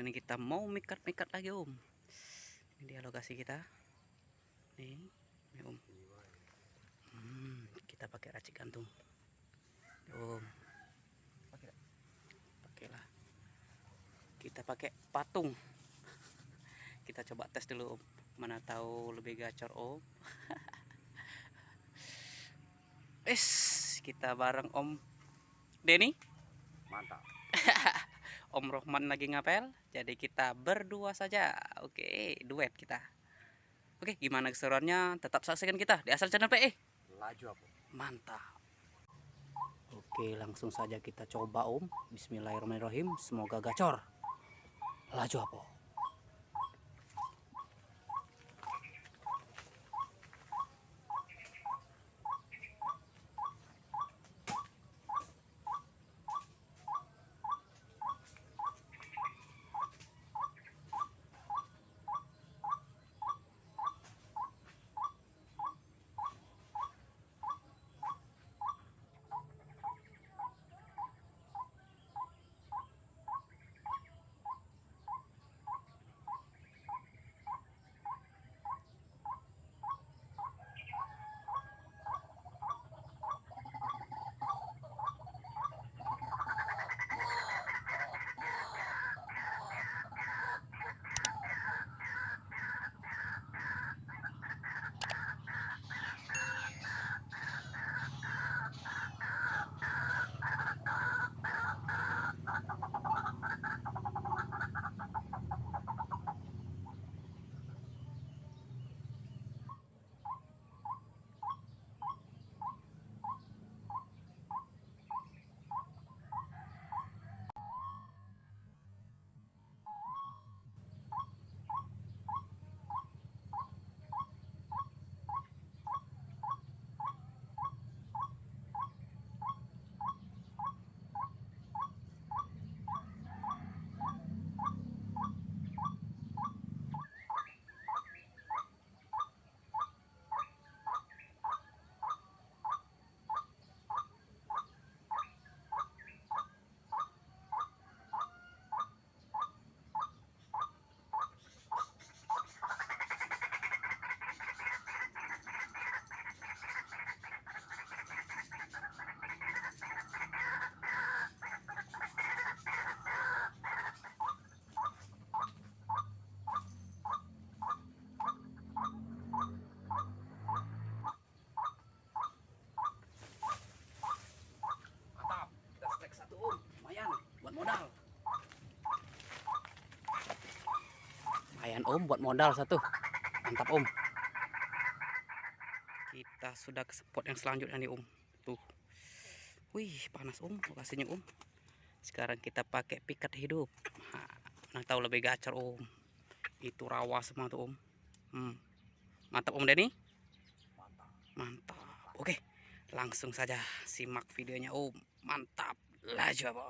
ini kita mau mikat-mikat lagi Om. Ini dia lokasi kita. Nih, Om. Kita pakai racik gantung. Om. Pakailah. Kita pakai patung. Kita coba tes dulu Om. Mana tahu lebih gacor Om. Kita bareng Om Denny. Mantap. Om Rohman lagi ngapel, jadi kita berdua saja. Oke, duet kita. Oke, gimana keseruannya? Tetap saksikan kita di Asal Channel PE. Laju apa? Mantap. Oke, langsung saja kita coba Om. Bismillahirrahmanirrahim. Semoga gacor. Laju apa? Lumayan Om buat modal satu. Mantap Om. Kita sudah ke spot yang selanjutnya nih Om. Tuh. Wih, panas Om lokasinya Om. Sekarang kita pakai pikat hidup. Nah, tahu lebih gacor Om. Itu rawa semua tuh Om. Mantap Om Denny. Mantap. Oke, langsung saja simak videonya Om. Mantap. Laju apa?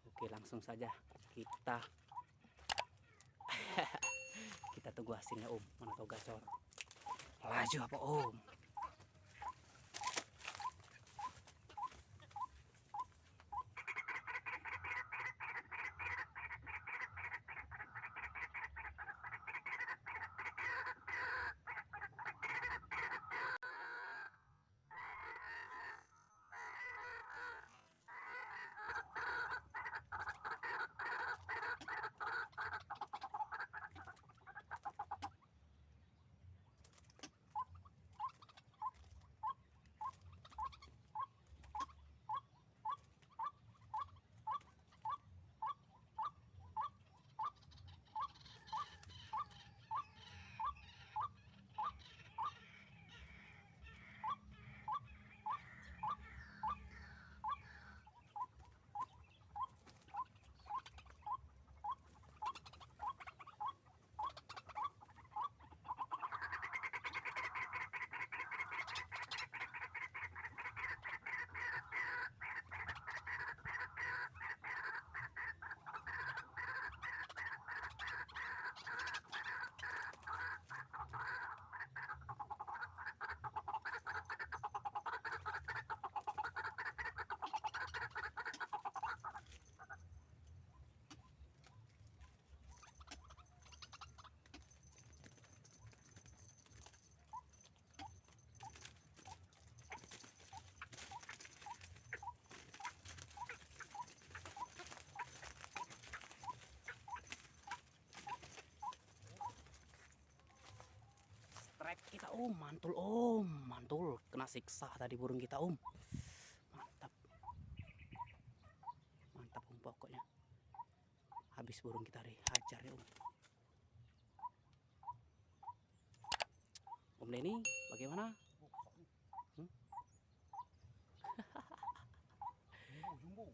Oke, langsung saja kita kita tunggu hasilnya Om. Mana tahu gacor. Laju apa Om? om, mantul om, mantul. Kena siksa tadi burung kita om. Mantap. Mantap om pokoknya. Habis burung kita dihajar ya om. Om Denny, bagaimana? Jumbo.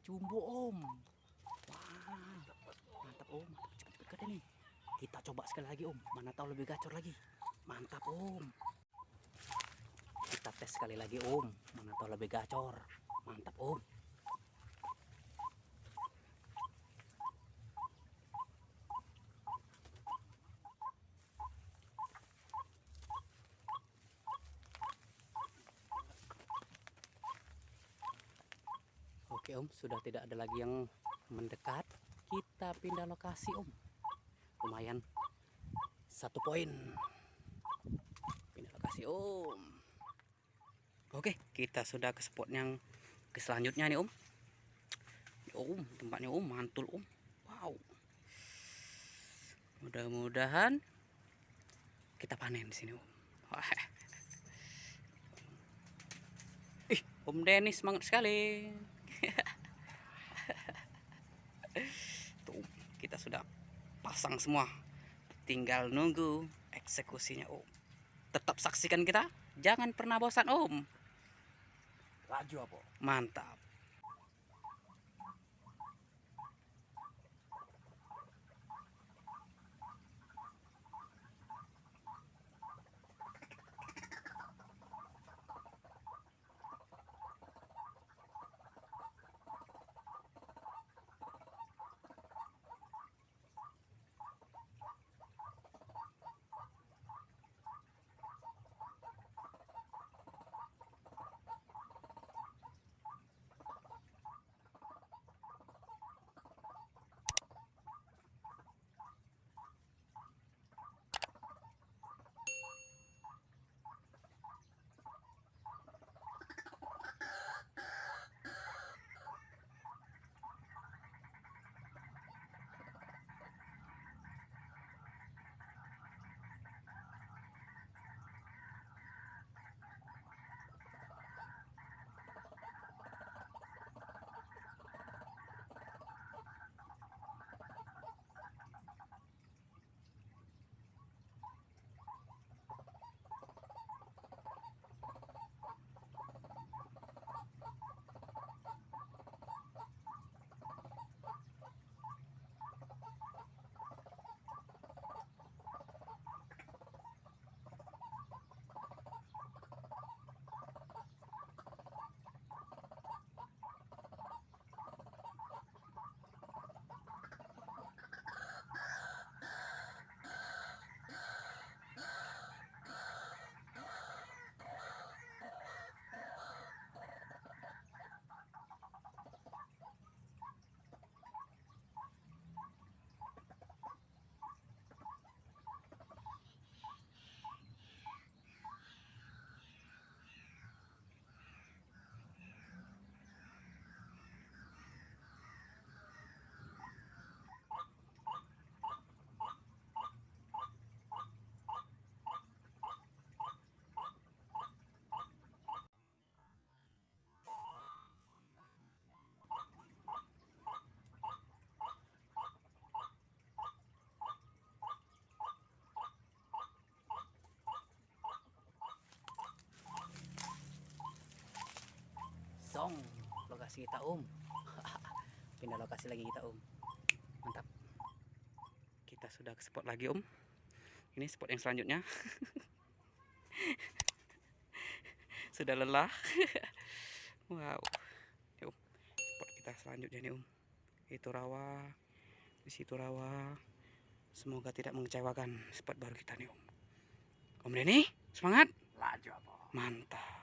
Jumbo om. Wah, mantap om. Cepet-cepet ke nih. Kita coba sekali lagi om. Mana tahu lebih gacor lagi. Mantap om. Kita tes sekali lagi om. Mana tahu lebih gacor. Mantap om. Oke om, sudah tidak ada lagi yang mendekat. Kita pindah lokasi om. Lumayan 1 poin. Pindah lokasi om. Oke, kita sudah ke spot yang ke selanjutnya nih om. Om, tempatnya om, mantul om. Wow. Mudah-mudahan kita panen di sini om. Wah. Ih, Om Denny semangat sekali. Tuh, kita sudah pasang semua. Tinggal nunggu eksekusinya om. Tetap saksikan kita, jangan pernah bosan om. Laju apa? Mantap. Song, lokasi kita om. Pindah lokasi lagi kita om. Mantap. Kita sudah ke spot lagi om. Ini spot yang selanjutnya. Sudah lelah. Wow. Yuk, spot kita selanjutnya nih om. Itu rawa. Di situ rawa. Semoga tidak mengecewakan spot baru kita nih om. Om Denny, semangat. Laju apa? Mantap.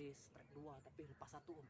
tadi strike 2 tapi lepas 1 om.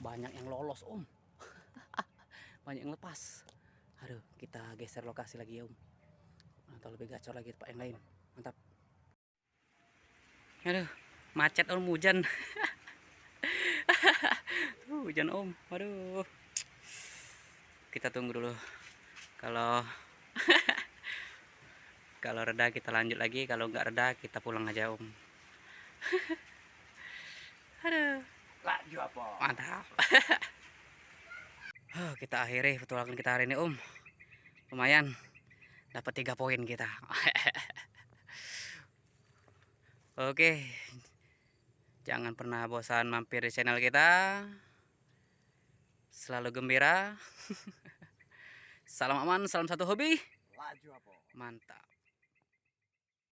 Banyak yang lolos om. Banyak yang lepas. Aduh, kita geser lokasi lagi ya om. Atau lebih gacor lagi tempat yang lain. Mantap. Aduh, macet om, hujan. Hujan om. Waduh. Kita tunggu dulu. Kalau kalau reda kita lanjut lagi, kalau nggak reda kita pulang aja om. Aduh. Laju apa? Mantap. Kita akhiri petualangan kita hari ini om. Lumayan dapat 3 poin kita. Oke, jangan pernah bosan mampir di channel kita. Selalu gembira. Salam aman, salam satu hobi. Laju apa? Mantap.